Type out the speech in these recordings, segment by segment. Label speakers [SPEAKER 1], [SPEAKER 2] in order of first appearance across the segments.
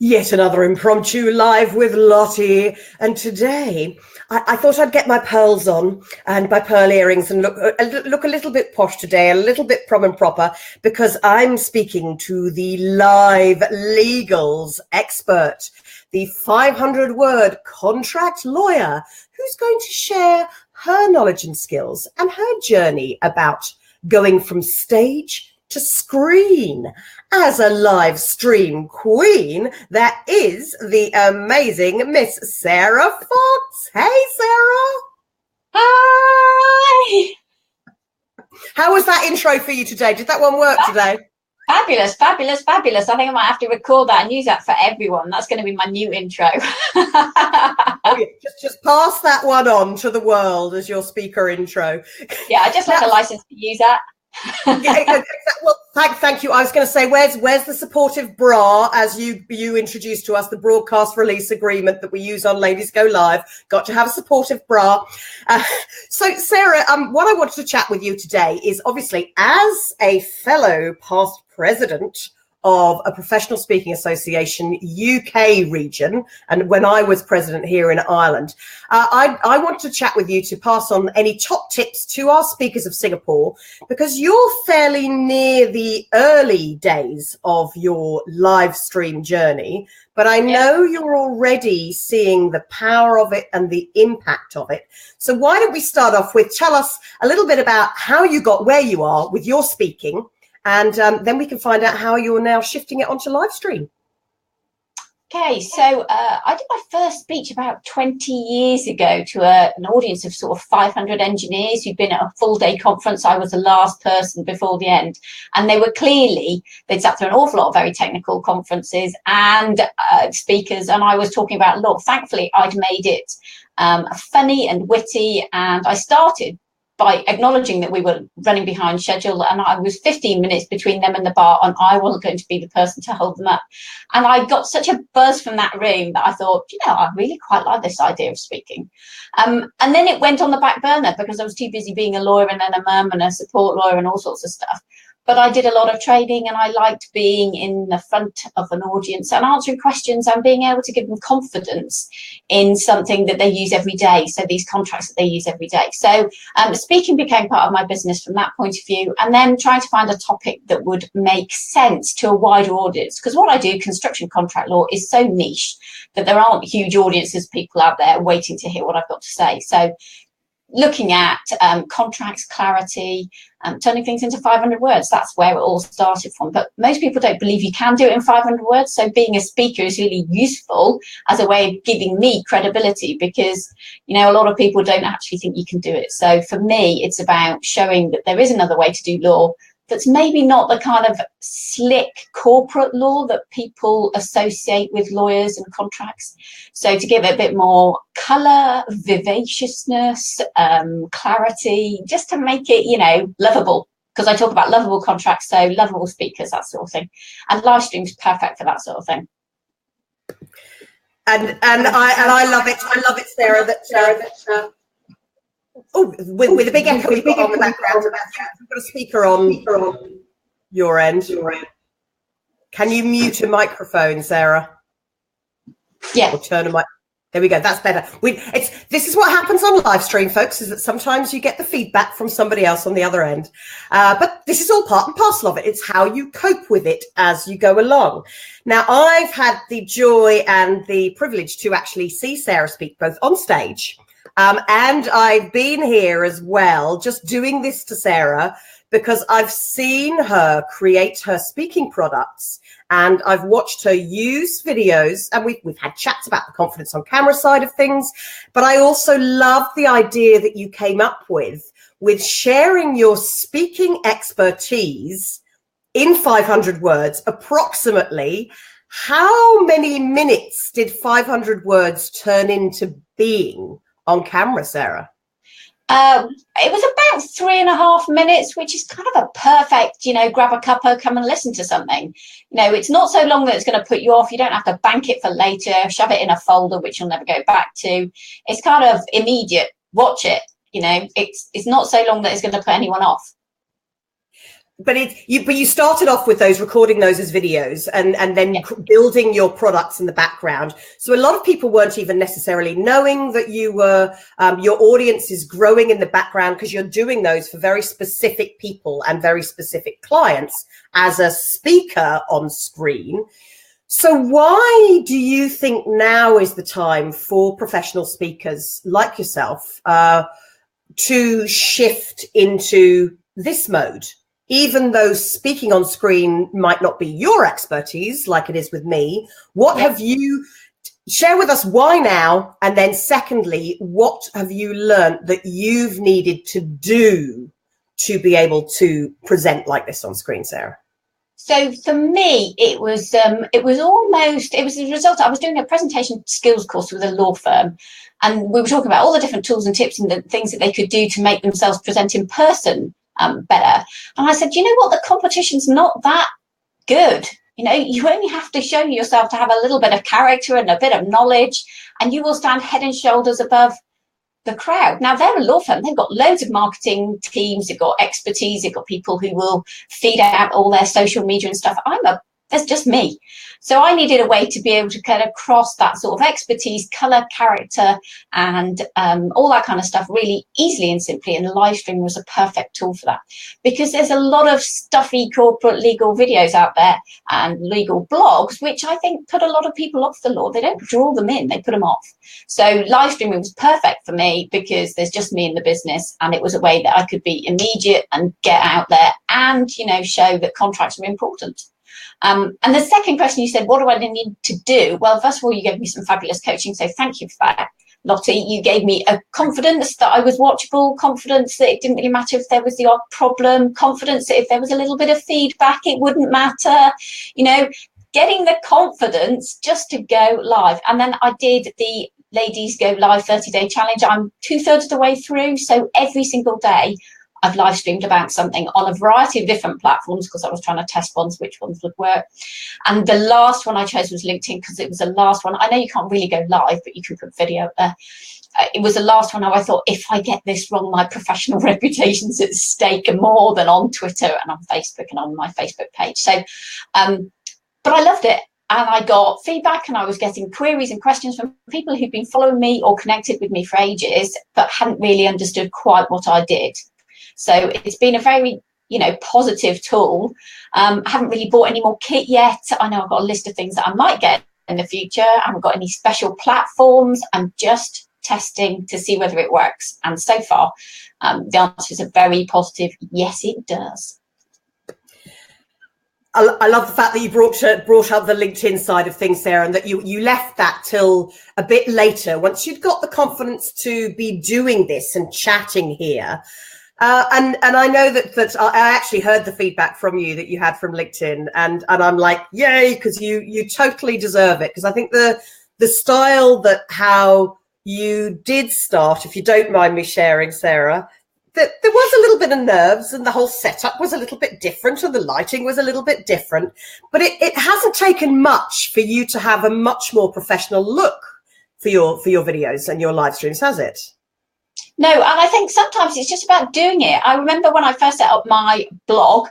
[SPEAKER 1] Yet another impromptu live with Lottie. And today I thought I'd get my pearls on and my pearl earrings and look a little bit posh today, a little bit prom and proper, because I'm speaking to the LIVELegals expert, the 500-word contract lawyer, who's going to share her knowledge and skills and her journey about going from stage to screen. As a live stream queen, that is the amazing Miss Sarah Fox. Hey, Sarah.
[SPEAKER 2] Hi.
[SPEAKER 1] How was that intro for you today? Did that one work today?
[SPEAKER 2] Fabulous, fabulous, fabulous. I think I might have to record that and use that for everyone. That's going to be my new intro.
[SPEAKER 1] Oh, yeah. Just pass that one on to the world as your speaker intro.
[SPEAKER 2] Yeah, I just like a license to use that.
[SPEAKER 1] Yeah, well, thank you. I was going to say, where's the supportive bra, as you introduced to us, the broadcast release agreement that we use on Ladies Go Live. Got to have a supportive bra. So, Sarah, what I wanted to chat with you today is, obviously, as a fellow past president of a professional speaking association UK region, and when I was president here in Ireland, I want to chat with you to pass on any top tips to our speakers of Singapore, because you're fairly near the early days of your live stream journey, but I know you're already seeing the power of it and the impact of it. So why don't we start off with, tell us a little bit about how you got where you are with your speaking, and then we can find out how you're now shifting it onto live stream.
[SPEAKER 2] Okay, so I did my first speech about 20 years ago to an audience of sort of 500 engineers who'd been at a full-day conference. I was the last person before the end, and they were they'd sat through an awful lot of very technical conferences and speakers, and I was talking about law. Thankfully, I'd made it funny and witty, and I started by acknowledging that we were running behind schedule, and I was 15 minutes between them and the bar, and I wasn't going to be the person to hold them up. And I got such a buzz from that room that I thought, you know, I really quite like this idea of speaking. And then it went on the back burner because I was too busy being a lawyer and then a mum and a support lawyer and all sorts of stuff. But I did a lot of training, and I liked being in the front of an audience and answering questions and being able to give them confidence in something that they use every day. So these contracts that they use every day. So speaking became part of my business from that point of view, and then trying to find a topic that would make sense to a wider audience. Because what I do, construction contract law, is so niche that there aren't huge audiences, people out there waiting to hear what I've got to say. So looking at contracts, clarity, turning things into 500 words. That's where it all started from. But most people don't believe you can do it in 500 words. So being a speaker is really useful as a way of giving me credibility, because, you know, a lot of people don't actually think you can do it. So for me, it's about showing that there is another way to do law that's maybe not the kind of slick corporate law that people associate with lawyers and contracts. So to give it a bit more colour, vivaciousness, clarity, just to make it, you know, lovable. Because I talk about lovable contracts, so lovable speakers, that sort of thing. And live stream's perfect for that sort of thing.
[SPEAKER 1] And I love it. I love it, Sarah. That oh, with a big echo you've got on the background. You've got a speaker on your end. Can you mute a microphone, Sarah?
[SPEAKER 2] Yeah.
[SPEAKER 1] Or turn a mic. There we go. That's better. This is what happens on live stream, folks, is that sometimes you get the feedback from somebody else on the other end. But this is all part and parcel of it. It's how you cope with it as you go along. Now, I've had the joy and the privilege to actually see Sarah speak both on stage, and I've been here as well, just doing this to Sarah, because I've seen her create her speaking products, and I've watched her use videos, and we've had chats about the Confidence on Camera side of things. But I also love the idea that you came up with sharing your speaking expertise in 500 words, approximately. How many minutes did 500 words turn into being on camera, Sarah?
[SPEAKER 2] It was about 3.5 minutes, which is kind of a perfect, you know, grab a cuppa, come and listen to something. You know, it's not so long that it's going to put you off. You don't have to bank it for later, shove it in a folder, which you'll never go back to. It's kind of immediate. Watch it. You know, it's not so long that it's going to put anyone off.
[SPEAKER 1] But you started off with those, recording those as videos, and then building your products in the background. So a lot of people weren't even necessarily knowing that you were, your audience is growing in the background because you're doing those for very specific people and very specific clients as a speaker on screen. So why do you think now is the time for professional speakers like yourself to shift into this mode? Even though speaking on screen might not be your expertise, like it is with me, what have you, share with us why now? And then secondly, what have you learned that you've needed to do to be able to present like this on screen, Sarah?
[SPEAKER 2] So for me, it was a result. I was doing a presentation skills course with a law firm, and we were talking about all the different tools and tips and the things that they could do to make themselves present in person better. And I said, you know what, the competition's not that good. You know, you only have to show yourself to have a little bit of character and a bit of knowledge, and you will stand head and shoulders above the crowd. Now, they're a law firm. They've got loads of marketing teams. They've got expertise. They've got people who will feed out all their social media and stuff. There's just me. So I needed a way to be able to kind of cross that sort of expertise, color, character, and all that kind of stuff really easily and simply. And the live stream was a perfect tool for that, because there's a lot of stuffy corporate legal videos out there and legal blogs, which I think put a lot of people off the law. They don't draw them in, they put them off. So live streaming was perfect for me because there's just me in the business, and it was a way that I could be immediate and get out there and, you know, show that contracts were important. And the second question, you said, what do I need to do? Well, first of all, you gave me some fabulous coaching, so thank you for that, Lottie. You gave me a confidence that I was watchable, confidence that it didn't really matter if there was the odd problem, confidence that if there was a little bit of feedback, it wouldn't matter, you know, getting the confidence just to go live. And then I did the Ladies Go Live 30-day challenge. I'm 2/3 of the way through, so every single day I've live streamed about something on a variety of different platforms, because I was trying to test which ones would work. And the last one I chose was LinkedIn, because it was the last one. I know you can't really go live, but you can put video up there. It was the last one I thought, if I get this wrong, my professional reputation's at stake more than on Twitter and on Facebook and on my Facebook page. So, but I loved it. And I got feedback, and I was getting queries and questions from people who'd been following me or connected with me for ages, but hadn't really understood quite what I did. So it's been a very, you know, positive tool. I haven't really bought any more kit yet. I know I've got a list of things that I might get in the future. I haven't got any special platforms. I'm just testing to see whether it works. And so far, the answer is a very positive yes, it does.
[SPEAKER 1] I love the fact that you brought up the LinkedIn side of things, Sarah, and that you left that till a bit later, once you'd got the confidence to be doing this and chatting here. And I know that I actually heard the feedback from you that you had from LinkedIn, and I'm like, yay, because you totally deserve it. Because I think the style that how you did start, if you don't mind me sharing, Sarah, that there was a little bit of nerves, and the whole setup was a little bit different, and the lighting was a little bit different, but it hasn't taken much for you to have a much more professional look for your videos and your live streams, has it?
[SPEAKER 2] No, and I think sometimes it's just about doing it. I remember when I first set up my blog,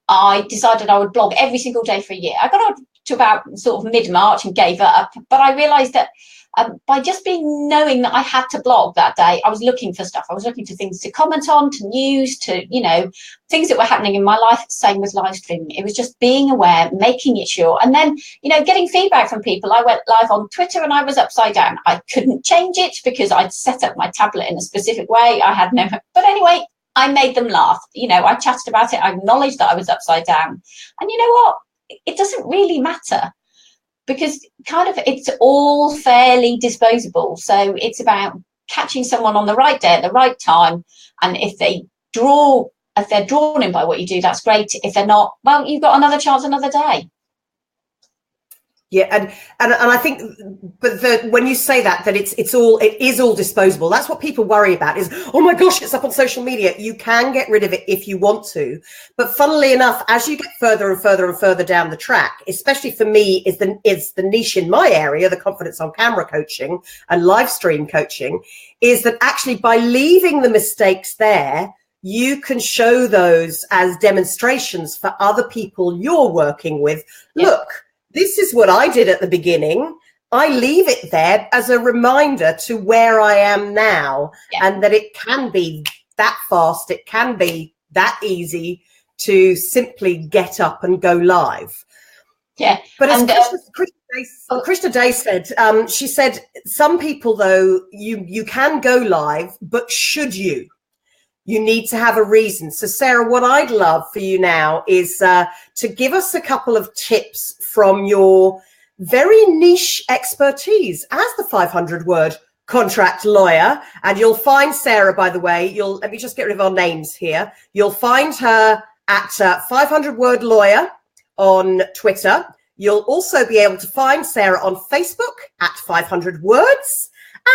[SPEAKER 2] I decided I would blog every single day for a year. I got up to about sort of mid-March and gave up, but I realized that by just knowing that I had to blog that day, I was looking for stuff. I was looking for things to comment on, to news, to, you know, things that were happening in my life. Same with live streaming. It was just being aware, making it sure. And then, you know, getting feedback from people. I went live on Twitter and I was upside down. I couldn't change it because I'd set up my tablet in a specific way. I had no, but anyway, I made them laugh. You know, I chatted about it. I acknowledged that I was upside down. And you know what? It doesn't really matter, because kind of it's all fairly disposable. So it's about catching someone on the right day at the right time. And if they're drawn in by what you do, that's great. If they're not, well, you've got another chance another day.
[SPEAKER 1] Yeah, and I think, but when you say that it is all disposable. That's what people worry about is, oh my gosh, it's up on social media. You can get rid of it if you want to, but funnily enough, as you get further and further and further down the track, especially for me, is the niche in my area, the confidence on camera coaching and live stream coaching, is that actually by leaving the mistakes there, you can show those as demonstrations for other people you're working with.
[SPEAKER 2] Yeah.
[SPEAKER 1] Look, this is what I did at the beginning. I leave it there as a reminder to where I am now, and that it can be that fast, it can be that easy to simply get up and go live.
[SPEAKER 2] Yeah.
[SPEAKER 1] But as Krishna Day said, she said, some people, though, you can go live, but should you? You need to have a reason. So, Sarah, what I'd love for you now is to give us a couple of tips from your very niche expertise as the 500-word contract lawyer. And you'll find Sarah, by the way, let me just get rid of our names here. You'll find her at 500-word lawyer on Twitter. You'll also be able to find Sarah on Facebook at 500 words.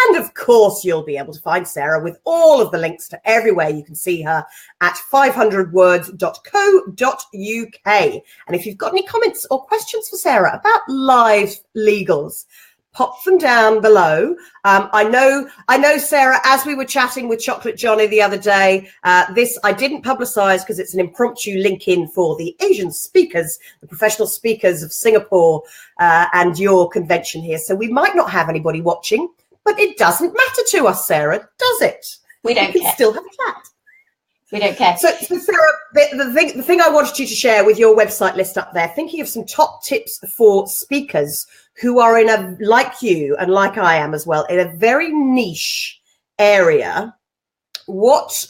[SPEAKER 1] And of course, you'll be able to find Sarah with all of the links to everywhere you can see her at 500words.co.uk. And if you've got any comments or questions for Sarah about LiveLegals, pop them down below. I know, Sarah, as we were chatting with Chocolate Johnny the other day, this I didn't publicize because it's an impromptu link in for the Asian speakers, the professional speakers of Singapore and your convention here. So we might not have anybody watching, but it doesn't matter to us, Sarah, does it?
[SPEAKER 2] We don't care.
[SPEAKER 1] We can still have a chat.
[SPEAKER 2] We don't care.
[SPEAKER 1] So Sarah, the thing I wanted you to share with your website list up there, thinking of some top tips for speakers who are in a, like you and like I am as well, in a very niche area. What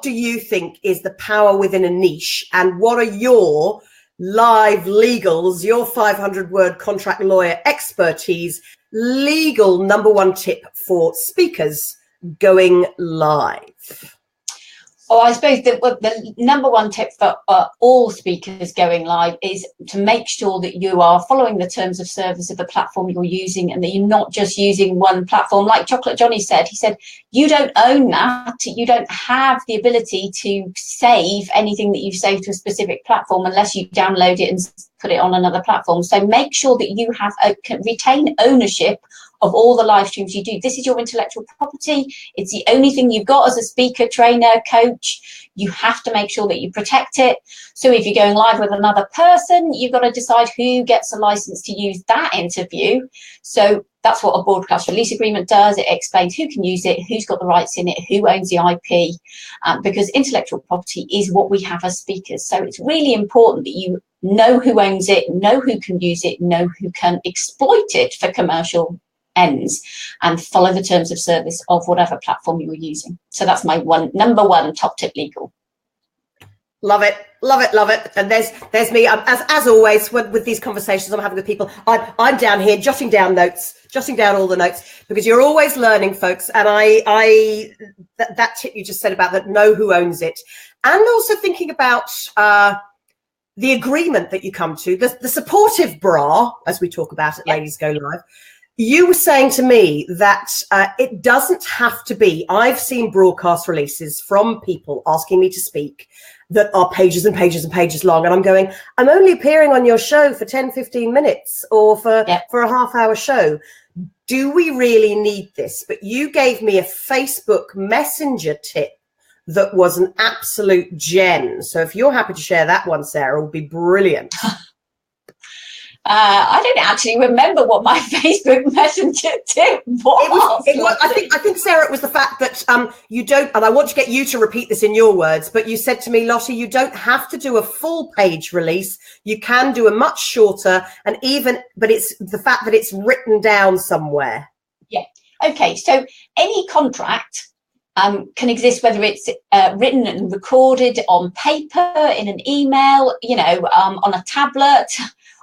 [SPEAKER 1] do you think is the power within a niche, and what are your LiveLegals, your 500-word contract lawyer expertise, legal #1 tip for speakers going live?
[SPEAKER 2] Oh, I suppose the #1 tip for all speakers going live is to make sure that you are following the terms of service of the platform you're using, and that you're not just using one platform. Like Chocolate Johnny said, he said, you don't own that. You don't have the ability to save anything that you've saved to a specific platform unless you download it and put it on another platform. So make sure that you have retain ownership of all the live streams you do. This is your intellectual property. It's the only thing you've got as a speaker, trainer, coach. You have to make sure that you protect it. So if you're going live with another person, you've got to decide who gets a license to use that interview. So that's what a broadcast release agreement does. It explains who can use it, who's got the rights in it, who owns the IP, because intellectual property is what we have as speakers. So it's really important that you know who owns it, know who can use it, know who can exploit it for commercial ends, and follow the terms of service of whatever platform you're using. So that's my #1 top tip legal.
[SPEAKER 1] Love it, love it, love it. And there's me. As always, with these conversations I'm having with people, I'm down here jotting down all the notes, because you're always learning, folks. And that tip you just said about that, know who owns it, and also thinking about the agreement that you come to, the supportive bra, as we talk about at Ladies Go Live. You were saying to me that it doesn't have to be. I've seen broadcast releases from people asking me to speak that are pages and pages and pages long. And I'm going, I'm only appearing on your show for 10, 15 minutes or for a half-hour show. Do we really need this? But you gave me a Facebook Messenger tip that was an absolute gem. So if you're happy to share that one, Sarah, it would be brilliant.
[SPEAKER 2] I don't actually remember what my Facebook Messenger tip was.
[SPEAKER 1] I think, Sarah, it was the fact that you don't, and I want to get you to repeat this in your words, but you said to me, Lottie, you don't have to do a full page release. You can do a much shorter, but it's the fact that it's written down somewhere. Yeah.
[SPEAKER 2] Okay. So any contract can exist, whether it's written and recorded on paper, in an email, on a tablet,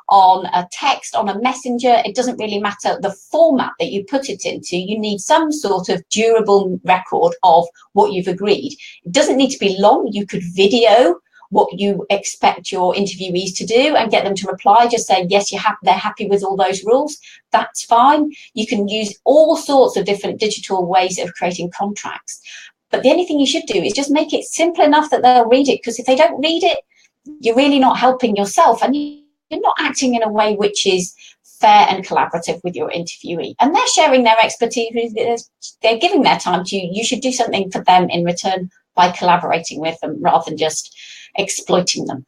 [SPEAKER 2] on a text, on a messenger. It doesn't really matter the format that you put it into. You need some sort of durable record of what you've agreed. It doesn't need to be long. You could video what you expect your interviewees to do and get them to reply. Just say, yes, they're happy with all those rules. That's fine. You can use all sorts of different digital ways of creating contracts. But the only thing you should do is just make it simple enough that they'll read it, because if they don't read it, you're really not helping yourself, and you're not acting in a way which is fair and collaborative with your interviewee. And they're sharing their expertise, they're giving their time to you. You should do something for them in return by collaborating with them rather than just exploiting them.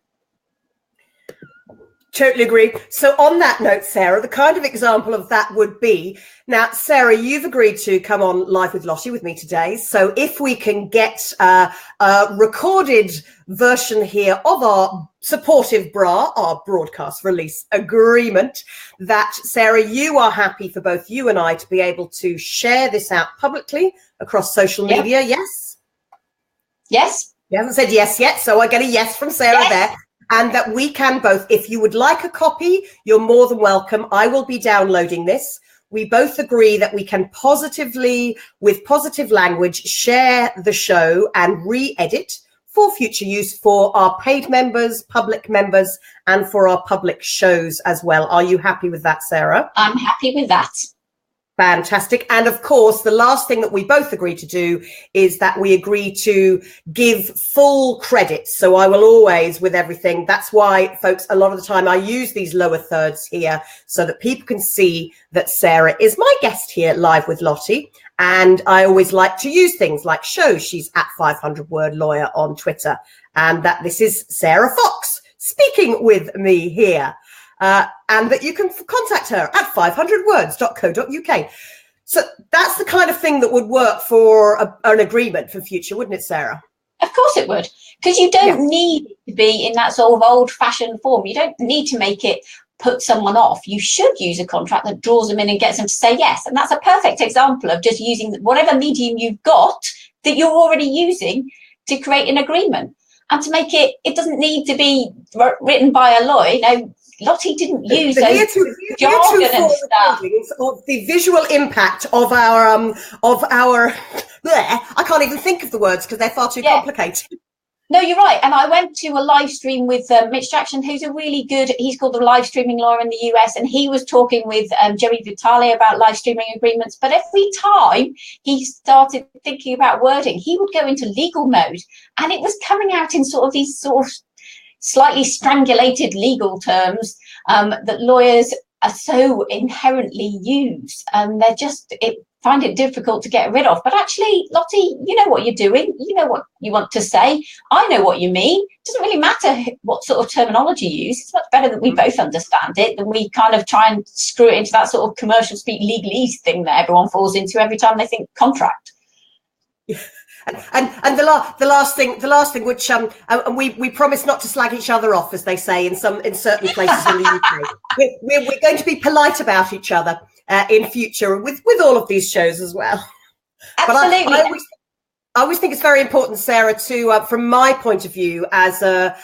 [SPEAKER 1] Totally agree. So on that note, Sarah, the kind of example of that would be, now, Sarah, you've agreed to come on Live with Lottie with me today. So if we can get a recorded version here of our supportive bra, our broadcast release agreement, that, Sarah, you are happy for both you and I to be able to share this out publicly across social media, yes?
[SPEAKER 2] Yes.
[SPEAKER 1] You haven't said yes yet, so I get a yes from Sarah there. And that we can both, if you would like a copy, you're more than welcome. I will be downloading this. We both agree that we can positively, with positive language, share the show and re-edit for future use for our paid members, public members, and for our public shows as well. Are you happy with that, Sarah?
[SPEAKER 2] I'm happy with that.
[SPEAKER 1] Fantastic. And of course, the last thing that we both agree to do is that we agree to give full credit. So I will always, with everything, that's why, folks, a lot of the time I use these lower thirds here so that people can see that Sarah is my guest here live with Lottie. And I always like to use things like show she's at 500 Word Lawyer on Twitter, and that this is Sarah Fox speaking with me here. And that you can contact her at 500words.co.uk. So that's the kind of thing that would work for an agreement for future, wouldn't it, Sarah?
[SPEAKER 2] Of course it would, because you don't need it to be in that sort of old-fashioned form. You don't need to make it put someone off. You should use a contract that draws them in and gets them to say yes. And that's a perfect example of just using whatever medium you've got that you're already using to create an agreement. And to make it, it doesn't need to be written by a lawyer. No, Lottie didn't use those jargon and stuff.
[SPEAKER 1] Of the visual impact of our I can't even think of the words because they're far too complicated.
[SPEAKER 2] No, you're right. And I went to a live stream with Mitch Jackson, who's a really good, he's called the live streaming lawyer in the US, and he was talking with Jerry Vitale about live streaming agreements. But every time he started thinking about wording, he would go into legal mode, and it was coming out in sort of these sort of slightly strangulated legal terms that lawyers are so inherently use, and they're just find it difficult to get rid of. But actually, Lottie, you know what you're doing. You know what you want to say. I know what you mean. It doesn't really matter what sort of terminology you use. It's much better that we both understand it than we kind of try and screw it into that sort of commercial speak legalese thing that everyone falls into every time they think contract.
[SPEAKER 1] And the last thing, which and we promise not to slag each other off, as they say in certain places in the UK. We're going to be polite about each other in future with all of these shows as well.
[SPEAKER 2] Absolutely.
[SPEAKER 1] But I always think it's very important, Sarah, to from my point of view as a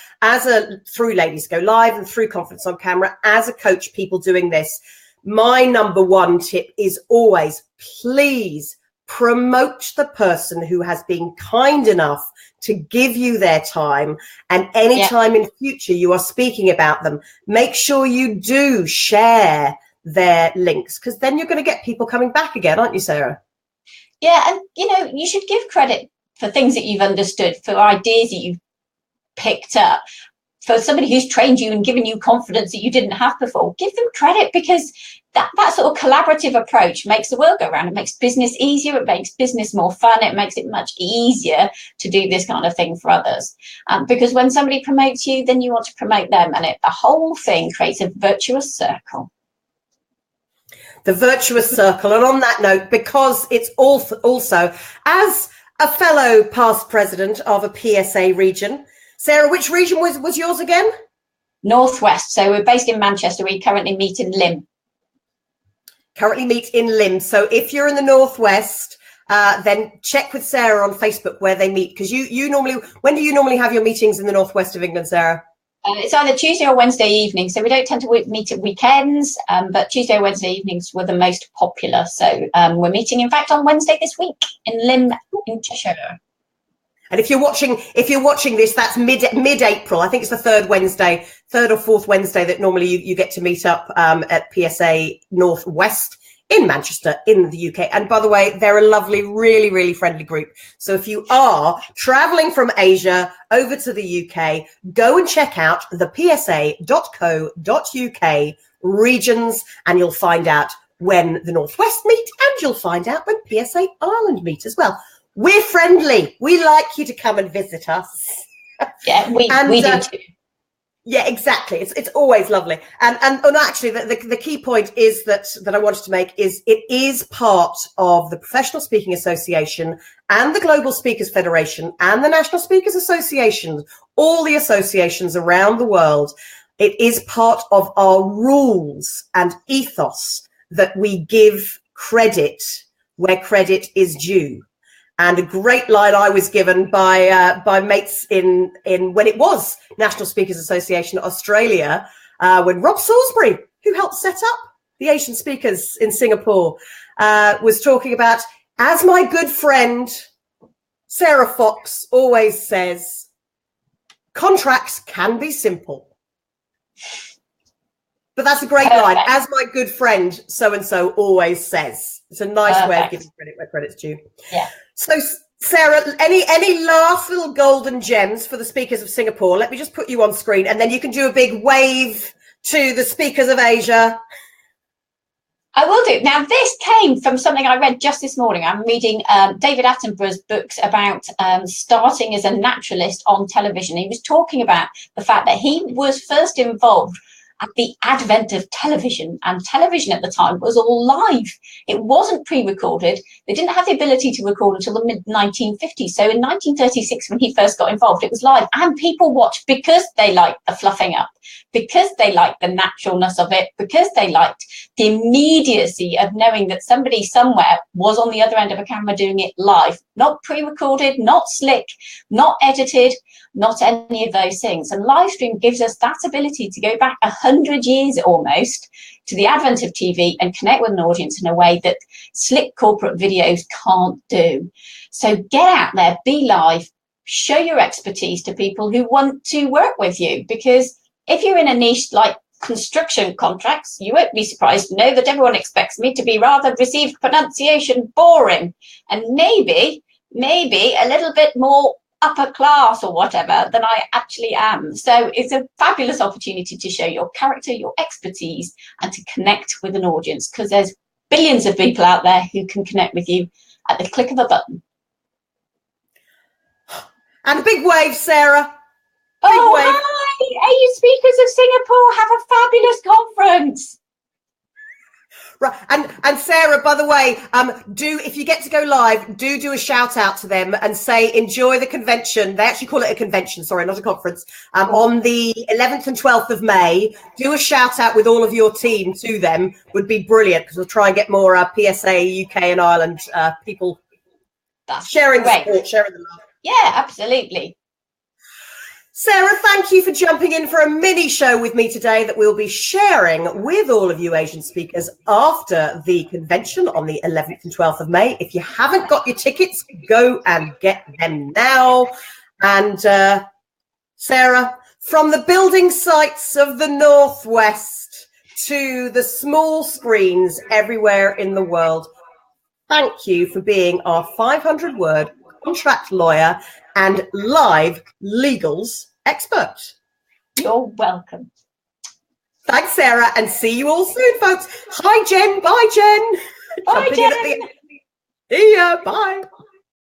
[SPEAKER 1] through Ladies Go Live and through Confidence on Camera, as a coach, people doing this, my number one tip is always, please promote the person who has been kind enough to give you their time, and any time in future you are speaking about them, make sure you do share their links, because then you're going to get people coming back again, aren't you, Sarah?
[SPEAKER 2] Yeah, and you know, you should give credit for things that you've understood, for ideas that you've picked up, for somebody who's trained you and given you confidence that you didn't have before. Give them credit, because that sort of collaborative approach makes the world go round. It makes business easier. It makes business more fun. It makes it much easier to do this kind of thing for others. Because when somebody promotes you, then you want to promote them, and the whole thing creates a virtuous circle.
[SPEAKER 1] The virtuous circle. And on that note, because it's also, as a fellow past president of a PSA region, Sarah, which region was yours again?
[SPEAKER 2] Northwest. So we're based in Manchester. We currently meet in Lymm.
[SPEAKER 1] Currently meet in Lymm. So if you're in the Northwest, then check with Sarah on Facebook where they meet. Because you normally, when do you normally have your meetings in the Northwest of England, Sarah?
[SPEAKER 2] It's either Tuesday or Wednesday evening. So we don't tend to meet at weekends, but Tuesday or Wednesday evenings were the most popular. So we're meeting, in fact, on Wednesday this week in Lymm in Cheshire.
[SPEAKER 1] And if you're watching this, that's mid-April. I think it's the third or fourth Wednesday that normally you get to meet up at PSA Northwest in Manchester in the UK. And by the way, they're a lovely, really, really friendly group. So if you are traveling from Asia over to the UK, go and check out the psa.co.uk regions, and you'll find out when the Northwest meet, and you'll find out when PSA Ireland meet as well. we're friendly. We like you to come and visit us.
[SPEAKER 2] Yeah, we do too.
[SPEAKER 1] Yeah, exactly. It's always lovely. And actually, the key point is that I wanted to make is it is part of the Professional Speaking Association and the Global Speakers Federation and the National Speakers Association, all the associations around the world. It is part of our rules and ethos that we give credit where credit is due. And a great line I was given by mates in when it was National Speakers Association Australia, when Rob Salisbury, who helped set up the Asian speakers in Singapore, was talking about, as my good friend Sarah Fox always says, contracts can be simple. But that's a great line. As my good friend so-and-so always says. It's a nice way of giving credit where credit's due.
[SPEAKER 2] Yeah.
[SPEAKER 1] So, Sarah, any last little golden gems for the speakers of Singapore? Let me just put you on screen, and then you can do a big wave to the speakers of Asia.
[SPEAKER 2] I will do. Now, this came from something I read just this morning. I'm reading David Attenborough's books about starting as a naturalist on television. He was talking about the fact that he was first involved at the advent of television, and television at the time was all live. It wasn't pre-recorded. They didn't have the ability to record until the mid-1950s. So in 1936, when he first got involved, it was live, and people watched because they liked the fluffing up, because they liked the naturalness of it, because they liked the immediacy of knowing that somebody somewhere was on the other end of a camera doing it live, not pre-recorded, not slick, not edited, not any of those things. And live stream gives us that ability to go back 100 years almost to the advent of TV and connect with an audience in a way that slick corporate videos can't do. So get out there, be live, show your expertise to people who want to work with you, because if you're in a niche like construction contracts, you won't be surprised to know that everyone expects me to be rather received pronunciation boring and maybe a little bit more upper class or whatever than I actually am. So it's a fabulous opportunity to show your character, your expertise, and to connect with an audience, because there's billions of people out there who can connect with you at the click of a button.
[SPEAKER 1] And a big wave, Sarah.
[SPEAKER 2] Oh, hi! Asian Speakers of Singapore have a fabulous conference.
[SPEAKER 1] Right, and Sarah, by the way, if you get to go live, do a shout out to them and say enjoy the convention. They actually call it a convention, sorry, not a conference. On the 11th and 12th of May, do a shout out with all of your team to them. Would be brilliant, because we'll try and get more PSA UK and Ireland people sharing the support, sharing the love.
[SPEAKER 2] Yeah, absolutely.
[SPEAKER 1] Sarah, thank you for jumping in for a mini show with me today that we'll be sharing with all of you Asian speakers after the convention on the 11th and 12th of May. If you haven't got your tickets, go and get them now. And Sarah, from the building sites of the Northwest to the small screens everywhere in the world, thank you for being our 500-word contract lawyer and LIVELegals expert.
[SPEAKER 2] You're welcome.
[SPEAKER 1] Thanks, Sarah, and see you all soon, folks. Hi, Jen. Bye, Jen.
[SPEAKER 2] Bye, Jen.
[SPEAKER 1] See ya. Bye.